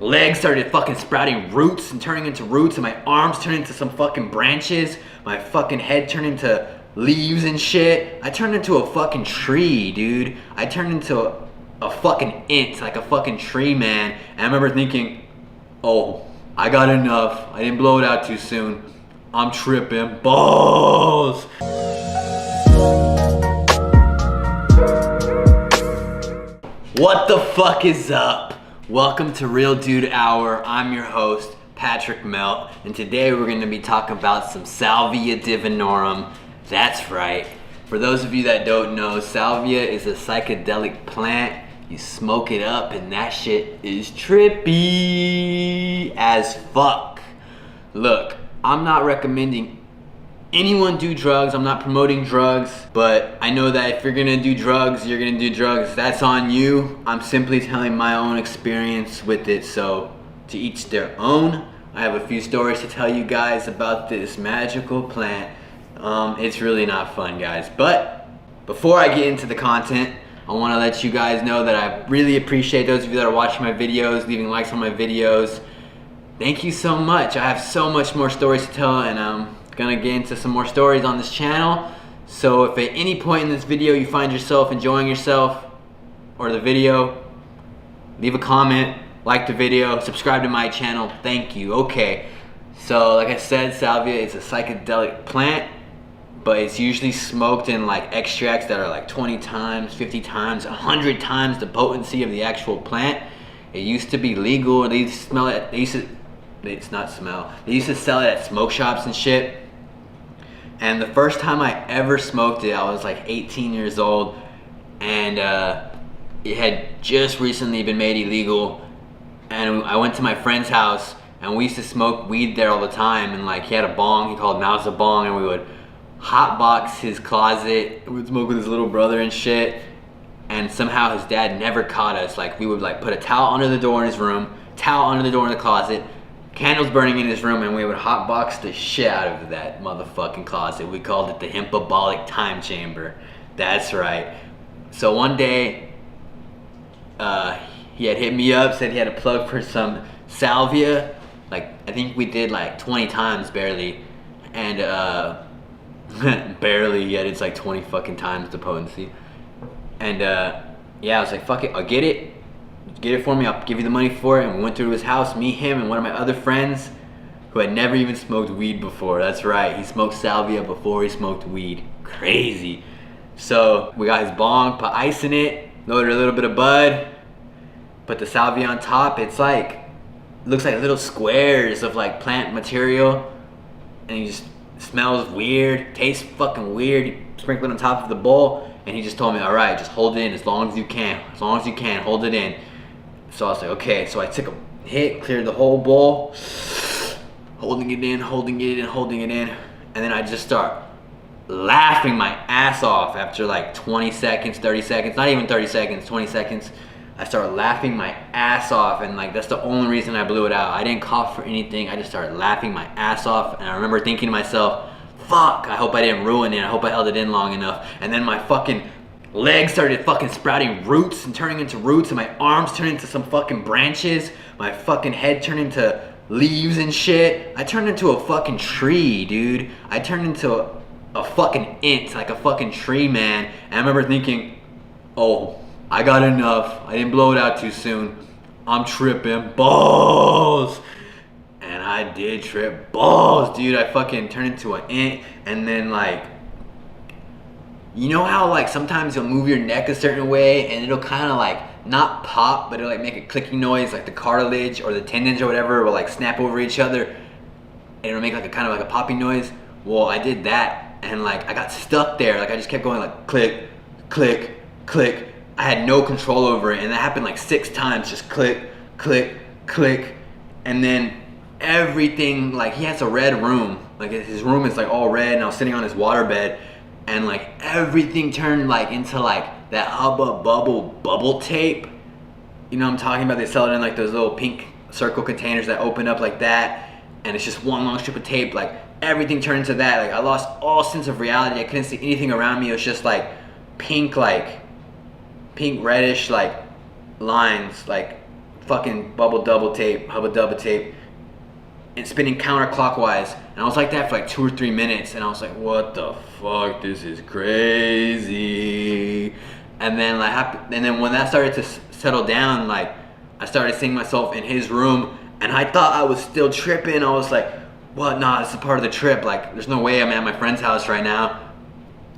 legs started fucking sprouting roots and turning into roots, and my arms turned into some fucking branches. My fucking head turned into leaves and shit. I turned into a fucking tree, dude. I turned into a fucking ant, like a fucking tree, man. And I remember thinking, oh, I got enough. I didn't blow it out too soon. I'm tripping balls. What the fuck is up? Welcome to Real Dude Hour. I'm your host, Patrick Melt, and today we're going to be talking about some Salvia divinorum. That's right. For those of you that don't know, Salvia is a psychedelic plant. You smoke it up and that shit is trippy as fuck. Look, I'm not recommending anyone do drugs. I'm not promoting drugs, but I know that if you're gonna do drugs, you're gonna do drugs. That's on you. I'm simply telling my own experience with it, so to each their own. I have a few stories to tell you guys about this magical plant. It's really not fun, guys. But before I get into the content, I want to let you guys know that I really appreciate those of you that are watching my videos, leaving likes on my videos. Thank you so much. I have so much more stories to tell, and I'm gonna get into some more stories on this channel. So if at any point in this video you find yourself enjoying yourself or the video, leave a comment, like the video, subscribe to my channel. Thank you. Okay, so like I said, Salvia is a psychedelic plant, but it's usually smoked in like extracts that are like 20 times, 50 times, 100 times the potency of the actual plant. It used to be legal. They used to smell it. They used to sell it at smoke shops and shit. And the first time I ever smoked it, I was like 18 years old, and it had just recently been made illegal. And I went to my friend's house, and we used to smoke weed there all the time. And like, he had a bong, he called Mouse a bong, and we would hotbox his closet. We would smoke with his little brother and shit. And somehow his dad never caught us. Like, we would like put a towel under the door in his room, towel under the door in the closet, candles burning in his room, and we would hotbox the shit out of that motherfucking closet. We called it the hyperbolic time chamber. That's right. So one day, he had hit me up, said he had a plug for some Salvia. Like, I think we did like 20 times barely. And barely, yet it's like 20 fucking times the potency. And yeah, I was like, fuck it, I'll get it. Get it for me, I'll give you the money for it. And we went through his house, me, him, and one of my other friends who had never even smoked weed before. That's right, he smoked Salvia before he smoked weed. Crazy. So we got his bong, put ice in it, loaded a little bit of bud, put the Salvia on top. It's like, looks like little squares of like plant material, and he just smells weird, tastes fucking weird. He sprinkled it on top of the bowl, and he just told me, all right, just hold it in as long as you can, hold it in. So I was like, okay. So I took a hit, cleared the whole bowl, holding it in, and then I just start laughing my ass off after like 20 seconds, 30 seconds, not even 30 seconds, 20 seconds. I started laughing my ass off, and like, that's the only reason I blew it out. I didn't cough for anything. I just started laughing my ass off, and I remember thinking to myself, fuck, I hope I didn't ruin it. I hope I held it in long enough. And then my fucking legs started fucking sprouting roots and turning into roots, and my arms turned into some fucking branches. My fucking head turned into leaves and shit. I turned into a fucking tree, dude. I turned into a fucking ant, like a fucking tree, man. And I remember thinking, oh, I got enough. I didn't blow it out too soon. I'm tripping balls. And I did trip balls, dude. I fucking turned into an ant, and then like, you know how like sometimes you'll move your neck a certain way and it'll kind of like not pop, but it'll like make a clicking noise, like the cartilage or the tendons or whatever will like snap over each other, and it'll make like a kind of like a popping noise. Well, I did that, and like I got stuck there. Like I just kept going like click, click, click. I had no control over it, and that happened like 6 times, just click, click, click. And then everything, like, he has a red room, like his room is like all red, and I was sitting on his waterbed, and like everything turned like into like that Hubba bubble tape. You know what I'm talking about? They sell it in like those little pink circle containers that open up like that, and it's just one long strip of tape. Like everything turned into that. Like I lost all sense of reality. I couldn't see anything around me. It was just like pink reddish like lines, like fucking hubba double tape, and spinning counterclockwise. And I was like that for like 2 or 3 minutes, and I was like, what the fuck, this is crazy. And then when that started to settle down, like I started seeing myself in his room, and I thought I was still tripping. I was like, what? Nah, this is part of the trip. Like, there's no way I'm at my friend's house right now.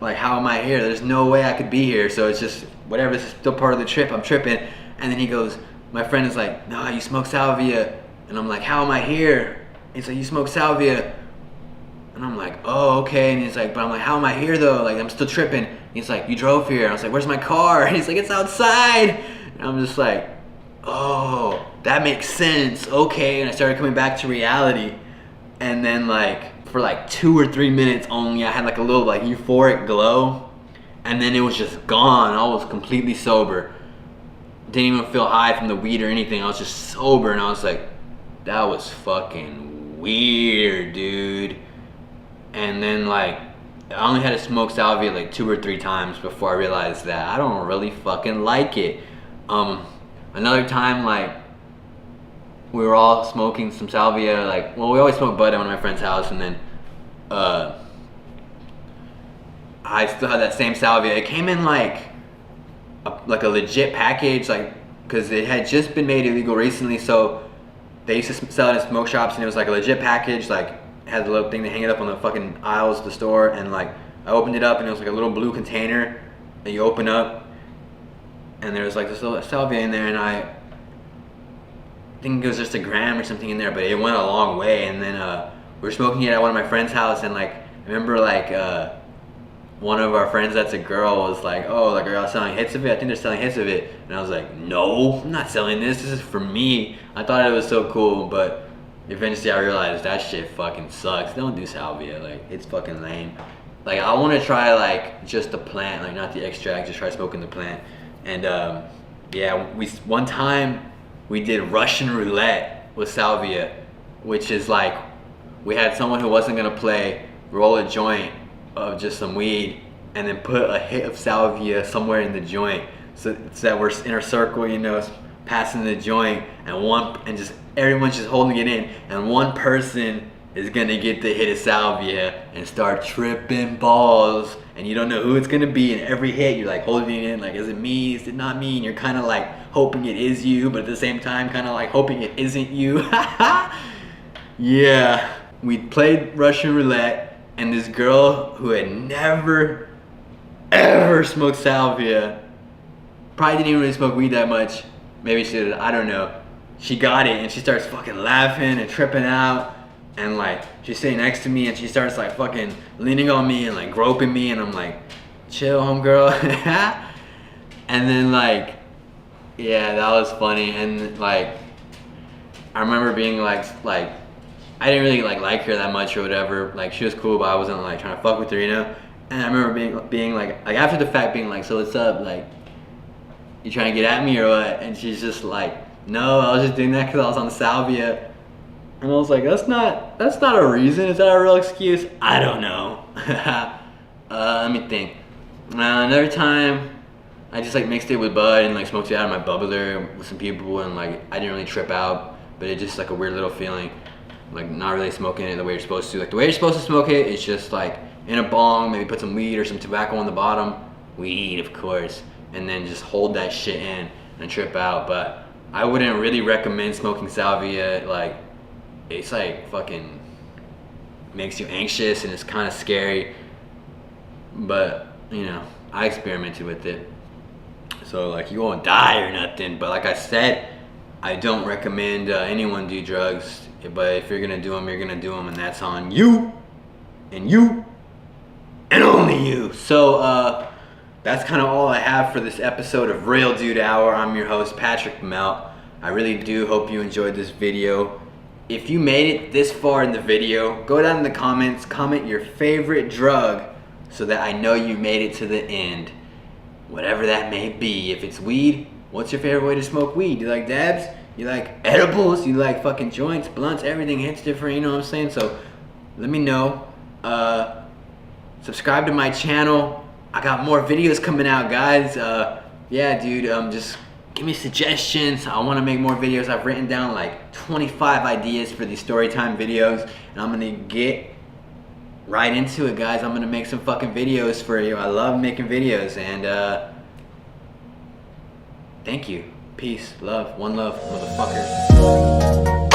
Like, how am I here? There's no way I could be here. So it's just whatever, this is still part of the trip. I'm tripping. And then he goes, my friend is like, nah, you smoke salvia. And I'm like, how am I here? He's like, you smoke salvia. And I'm like, oh, okay. And he's like, but I'm like, how am I here though? Like, I'm still tripping. He's like, you drove here. And I was like, where's my car? And he's like, it's outside. And I'm just like, oh, that makes sense. Okay. And I started coming back to reality. And then like, for like 2 or 3 minutes only, I had like a little like euphoric glow. And then it was just gone. I was completely sober. Didn't even feel high from the weed or anything. I was just sober, and I was like, that was fucking weird, dude. And then like, I only had to smoke salvia like 2 or 3 times before I realized that I don't really fucking like it. Another time, like, we were all smoking some salvia, like, well, we always smoke bud at one of my friend's house, and then I still had that same salvia. It came in like a legit package, like, because it had just been made illegal recently, so they used to sell it in smoke shops, and it was like a legit package, like, it had the little thing to hang it up on the fucking aisles of the store, and like, I opened it up, and it was like a little blue container that you open up, and there was like this little salvia in there, and I think it was just a gram or something in there, but it went a long way. And then we were smoking it at one of my friend's house, and like, I remember like one of our friends that's a girl was like, oh, like, are y'all selling hits of it? I think they're selling hits of it. And I was like, no, I'm not selling this. This is for me. I thought it was so cool, but eventually I realized that shit fucking sucks. Don't do salvia. Like, it's fucking lame. Like, I want to try like just the plant, like not the extract, just try smoking the plant. And yeah, one time we did Russian roulette with salvia, which is like, we had someone who wasn't gonna play roll a joint of just some weed and then put a hit of salvia somewhere in the joint, so that we're in a circle, you know, passing the joint, and just everyone's just holding it in, and one person is gonna get the hit of salvia and start tripping balls, and you don't know who it's gonna be, and every hit you're like holding it in, like, is it me, is it not me, and you're kind of like hoping it is you, but at the same time kind of like hoping it isn't you. Yeah, we played Russian roulette, and this girl who had never ever smoked salvia, probably didn't even really smoke weed that much, maybe she did, I don't know, she got it, and she starts fucking laughing and tripping out. And like, she's sitting next to me, and she starts like fucking leaning on me and like groping me, and I'm like, chill, homegirl. And then like, yeah, that was funny. And like, I remember being like I didn't really like her that much or whatever. Like, she was cool, but I wasn't like trying to fuck with her, you know. And I remember being like after the fact, being like, so what's up? Like, you trying to get at me or what? And she's just like, no, I was just doing that because I was on salvia. And I was like, that's not a reason. Is that a real excuse? I don't know. Let me think. Another time, I just like mixed it with bud and like smoked it out of my bubbler with some people, and like, I didn't really trip out, but it just like a weird little feeling, like not really smoking it the way you're supposed to. Like, the way you're supposed to smoke it, it's just like in a bong, maybe put some weed or some tobacco on the bottom, weed of course, and then just hold that shit in and trip out. But I wouldn't really recommend smoking salvia. Like, it's like fucking makes you anxious and it's kind of scary, but you know, I experimented with it, so like, you won't die or nothing. But like I said, I don't recommend anyone do drugs, but if you're gonna do them, you're gonna do them, and that's on you and only you. So that's kind of all I have for this episode of Real Dude Hour. I'm your host, Patrick Melt. I really do hope you enjoyed this video. If you made it this far in the video, go down in the comments, comment your favorite drug so that I know you made it to the end. Whatever that may be. If it's weed, what's your favorite way to smoke weed? You like dabs? You like edibles? You like fucking joints, blunts? Everything hits different, you know what I'm saying? So let me know. Subscribe to my channel. I got more videos coming out, guys. Yeah, dude, just Give me suggestions. I want to make more videos. I've written down like 25 ideas for these storytime videos, and I'm gonna get right into it, guys. I'm gonna make some fucking videos for you. I love making videos, and thank you. Peace, love, one love, motherfuckers.